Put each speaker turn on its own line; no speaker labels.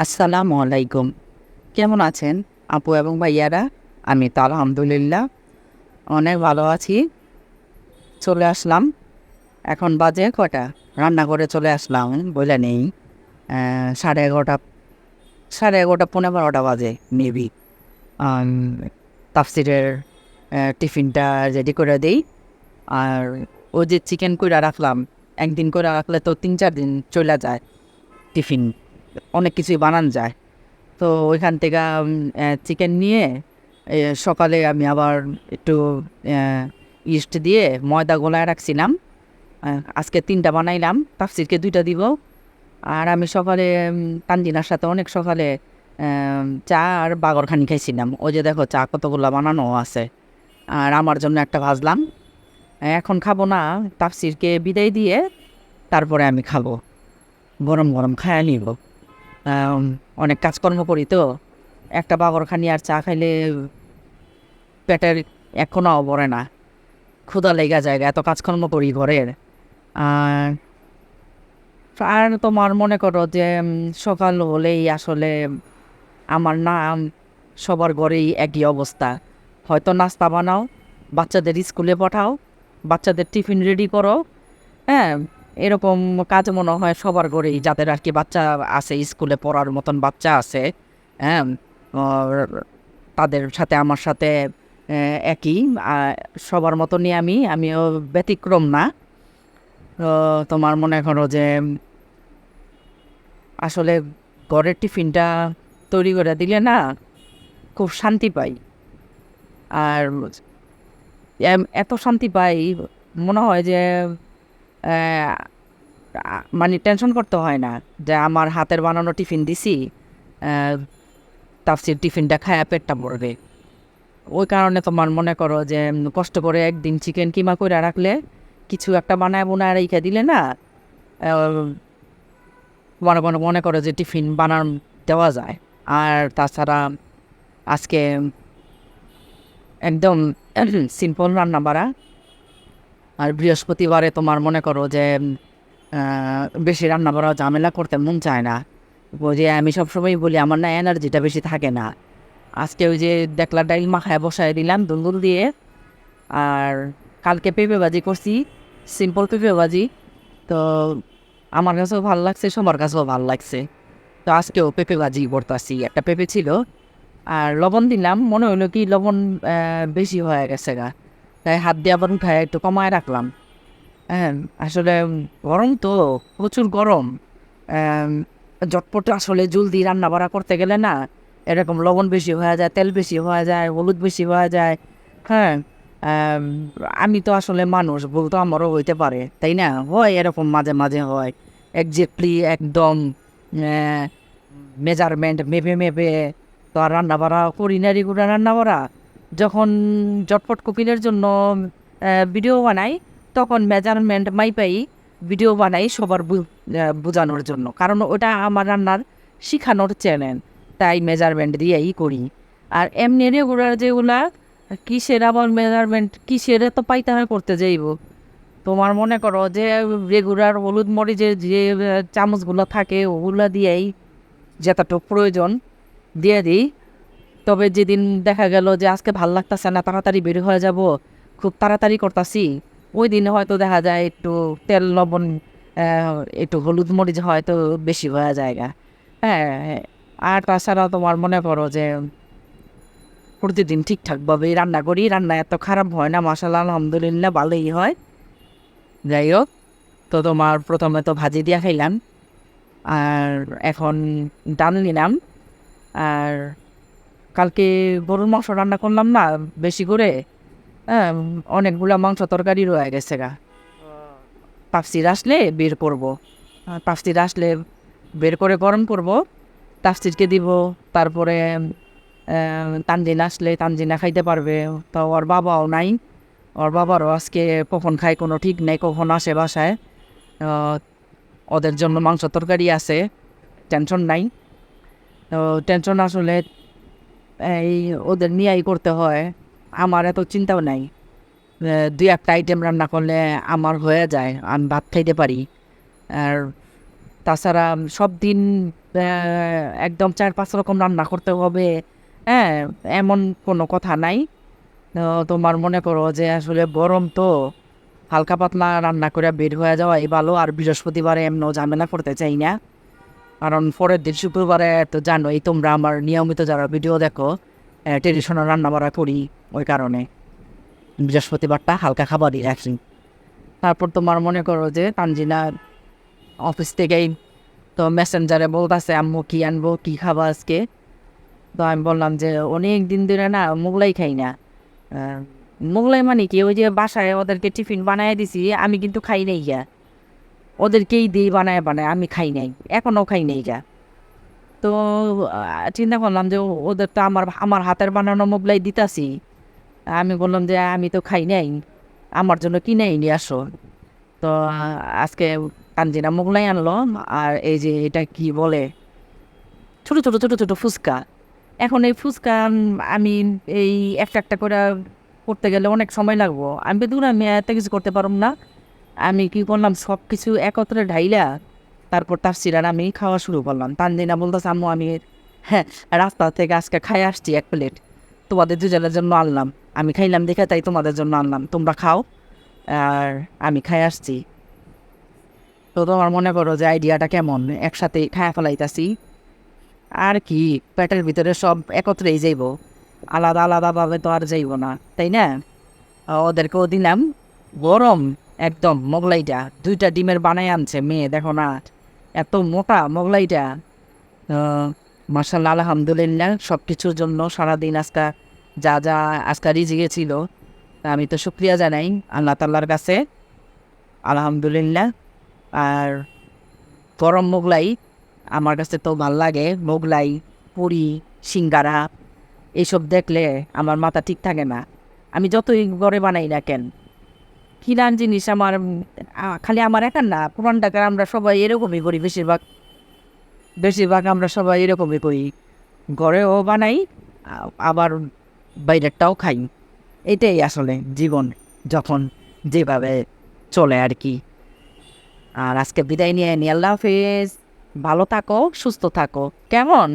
আসসালামু আলাইকুম। কেমন আছেন আপু এবং ভাইয়ারা? আমি তো আলহামদুলিল্লাহ অনেক ভালো আছি। চলে আসলাম। এখন বাজে কয়টা? রান্না করে চলে আসলাম বইলা নেই। 11:30 11:30 11:15 বাজে মেবি। আম তাফসিরের টিফিনটা রেডি করে দেই। আর ওই যে চিকেন কইরা রাখলাম, একদিন কইরা রাখলে তো ৩-৪ দিন চইলা যায় টিফিন। অনেক কিছুই বানান যায়। তো ওইখান থেকে চিকেন নিয়ে সকালে আমি আবার একটু ইস্ট দিয়ে ময়দা গোলায় রাখছিলাম। আজকে ৩টা বানাইলাম, তাফসিরকে 2টা দিব। আর আমি সকালে তানজিনার সাথে অনেক সকালে চা আর বাগরখানি খাইছিলাম। ওই যে দেখো চা কতগুলো বানানো আছে। আর আমার জন্য একটা ভাজলাম। এখন খাবো না, তাফসিরকে বিদায় দিয়ে তারপরে আমি খাবো। গরম গরম খায়া নিব। অনেক কাজকর্ম করি তো, একটা বাগরখানি আর চা খাইলে পেটের এখনও ভরে না, ক্ষুধা লেগে যায়, এত কাজকর্ম করি ঘরের। আর আর তোমার মনে করো যে সকাল হলেই আসলে আমার না সবার ঘরেই একই অবস্থা। হয়তো নাস্তা বানাও, বাচ্চাদের স্কুলে পাঠাও, বাচ্চাদের টিফিন রেডি করো। হ্যাঁ, এরকম কাজ মনে হয় সবার ঘরেই, যাদের আর কি বাচ্চা আছে, স্কুলে পড়ার মতন বাচ্চা আছে। হ্যাঁ, আর তাদের সাথে আমার সাথে একই। সবার মতনই আমিও ব্যতিক্রম না। তো তোমার মনে করো যে আসলে ঘরের টিফিনটা তৈরি করে দিলে না খুব শান্তি পাই। আর এত শান্তি পাই, মনে হয় যে মানে টেনশন করতে হয় না যে আমার হাতের বানানো টিফিন দিছি, তাফসির টিফিনটা খায়া পেটটা ভরবে। ওই কারণে তোমার মনে করো যে কষ্ট করে একদিন চিকেন কিমা করে রাখলে কিছু একটা বানায় বোনায় রেখে দিলে না, মনে করো যে টিফিন দেওয়া যায়। আর তাছাড়া আজকে একদম সিম্পল রান্না বাড়া। আর বৃহস্পতিবারে তোমার মনে করো যে বেশি রান্না বাড়া ঝামেলা করতে মন চায় না। ওই যে আমি সবসময় বলি আমার না এনার্জিটা বেশি থাকে না। আজকে ওই যে দেখলা ডাইল মাখায় বসায় দিলাম দুলদুল দিয়ে। আর কালকে পেঁপে ভাজি করছি, সিম্পল পেঁপে ভাজি। তো আমার কাছেও ভালো লাগছে, সবার কাছেও ভালো লাগছে। তো আজকেও পেঁপে ভাজি করতেছি, একটা পেঁপে ছিল। আর লবণ দিলাম, মনে হলো কি লবণ বেশি হয়ে গেছে গা, তাই হাত দিয়ে আবার উঠায় একটু কমায় রাখলাম। হ্যাঁ, আসলে গরম তো, প্রচুর গরম। আম, ঝটপট আসলে জলদি রান্না বাড়া করতে গেলে না এরকম লবণ বেশি হয়ে যায়, তেল বেশি হয়ে যায়, হলুদ বেশি হয়ে যায়। হ্যাঁ, আম, আমি তো আসলে মানুষ, ভুল তো আমারও হইতে পারে, তাই না? হয় এরকম মাঝে মাঝে হয়, একজ্যাক্টলি একদম মেজারমেন্ট মেপে মেপে তো আর রান্না বাড়া করি না, রেগুলার রান্না বাড়া। যখন ঝটপট কুকিংয়ের জন্য ভিডিও বানাই, তখন মেজারমেন্ট মাইপাই ভিডিও বানাই সবার বোঝানোর জন্য, কারণ ওটা আমার রান্নার শিখানোর চ্যানেল, তাই মেজারমেন্ট দিয়েই করি। আর এমনি রেগুলার যেগুলা কিসের আবার মেজারমেন্ট, কিসের তো পাইতামে করতে যাইব। তোমার মনে করো যে রেগুলার হলুদ মরিচের যে চামচগুলো থাকে ওগুলা দিয়েই যতটুকু প্রয়োজন দিয়ে দিই। তবে যেদিন দেখা গেল যে আজকে ভাল লাগতেছে না, তাড়াতাড়ি বের হয়ে যাব, খুব তাড়াতাড়ি করতেছি, ওই দিনে হয়তো দেখা যায় একটু তেল লবণ একটু হলুদ মরিচ হয়তো বেশি হয়ে যায় গা। হ্যাঁ, আর তাছাড়া তোমার মনে করো যে প্রতিদিন ঠিকঠাকভাবেই রান্না করি, রান্না এত খারাপ হয় না, মাশাআল্লাহ আলহামদুলিল্লাহ ভালোই হয়। যাই হোক, তো তোমার প্রথমে তো ভাজি দিয়া খাইলাম, আর এখন ডাল নিলাম। আর কালকে গরুর মাংস রান্না করলাম না বেশি করে। হ্যাঁ, অনেকগুলা মাংস তরকারি রয়ে গেছে গা। তাফসির আসলে বের করব, তাফসির আসলে বের করে গরম করব, তাফসিরকে দিব। তারপরে তানজিন আসলে তানজিনা খাইতে পারবে। তো ওর বাবাও নাই, ওর বাবারও আজকে কখন খায় কোনো ঠিক নেই, কখন আসে বাসায়। আহ, ওদের জন্য মাংস তরকারি আছে, টেনশন নাই। তো টেনশন আসলে এই ওদের নিয়েই করতে হয়, আমার এত চিন্তাও নাই। দুই একটা আইটেম রান্না করলে আমার হয়ে যায়, আমি ভাত খাইতে পারি। আর তাছাড়া সব দিন একদম 4-5 রকম রান্না করতে হবে, হ্যাঁ, এমন কোনো কথা নাই। তোমার মনে করো যে আসলে গরম তো হালকা পাতলা রান্না করে বের হয়ে যাওয়াই ভালো। আর বৃহস্পতিবারে এমনও ঝামেলা করতে চাই না, কারণ পরের দিন শুক্রবারে তো জানোই তোমরা আমার নিয়মিত যারা ভিডিও দেখো ট্রেডিশনাল রান্না বাড়া করি, ওই কারণে বৃহস্পতিবারটা হালকা খাবারই রাখি। তারপর তোমার মনে করো যে তানজিনা অফিস থেকেই তো মেসেঞ্জারে বলতেছে আম্মু কি আনবো, কি খাবো আজকে। তো আমি বললাম যে অনেক দিন ধরে না মোগলাই খাই না। মোগলাই মানে কি, ওই যে বাসায় ওদেরকে টিফিন বানায় দিছি, আমি কিন্তু খাই নাই গা, ওদেরকেই দিই বানায় বানায়, আমি খাই নাই, এখনও খাই নাই গা। তো চিন্তা করলাম যে ওদের তো আমার আমার হাতের বানানো মোগলাই দিতাছি। আমি বললাম যে আমি তো খাই নাই, আমার জন্য কিনেই নিয়ে আসো। তো আজকে তানজিনা মোগলাই আনলো। আর এই যে এটা কি বলে, ছোট ছোট ছোট ছোট ফুচকা। এখন এই ফুচকা আমি এই একটা একটা করে করতে গেলে অনেক সময় লাগবো, আমি তো আমি এত কিছু করতে পারব না। আমি কি করলাম, সব কিছু একত্রে ঢাইলা তারপর তার সিরান আমি খাওয়া শুরু করলাম। তানজিনা বলতেছে আম্মু আমি, হ্যাঁ, রাস্তা থেকে আজকে খাই আসছি 1 প্লেট, তোমাদের দুজনের জন্য আনলাম, আমি খাইলাম দেখে তাই তোমাদের জন্য আনলাম, তোমরা খাও, আর আমি খাই আসছি। তো তোমার মনে করো যে আইডিয়াটা কেমন, একসাথে খায়া ফেলাইতাছি, আর কি পেটের ভিতরে সব একত্রেই যাইব, আলাদা আলাদাভাবে তো আর যাইব না, তাই না? ওদেরকেও দিলাম গরম একদম মোগলাইটা, 2টা ডিমের বানাই আনছে মেয়ে, দেখো না এত মোটা মোগলাইটা। মার্শাল্লাহ আলহামদুলিল্লাহ সব কিছুর জন্য সারাদিন আজকা যা যা আজকা রিজিকে ছিল, তা আমি তো শুক্রিয়া জানাই আল্লাহ তাল্লার কাছে, আলহামদুলিল্লাহ। আর গরম মোগলাই আমার কাছে তো ভাল লাগে, মোগলাই, পুরি, সিঙ্গারা এইসব দেখলে আমার মাথা ঠিক থাকে না, আমি যতই ঘরে বানাই না কেন। কিরান জিনিস আমার খালি আমার একার না, পুরান ঢাকার আমরা সবাই এরকমই করি, বেশিরভাগ বেশিরভাগ আমরা সবাই এরকমই করি, ঘরেও বানাই আবার বাইরেরটাও খাই। এটাই আসলে জীবন যখন যেভাবে চলে আর কি। আর আজকে বিদায় নিয়ে নি, আল্লাহ হাফেজ, ভালো থাকো, সুস্থ থাকো, কেমন?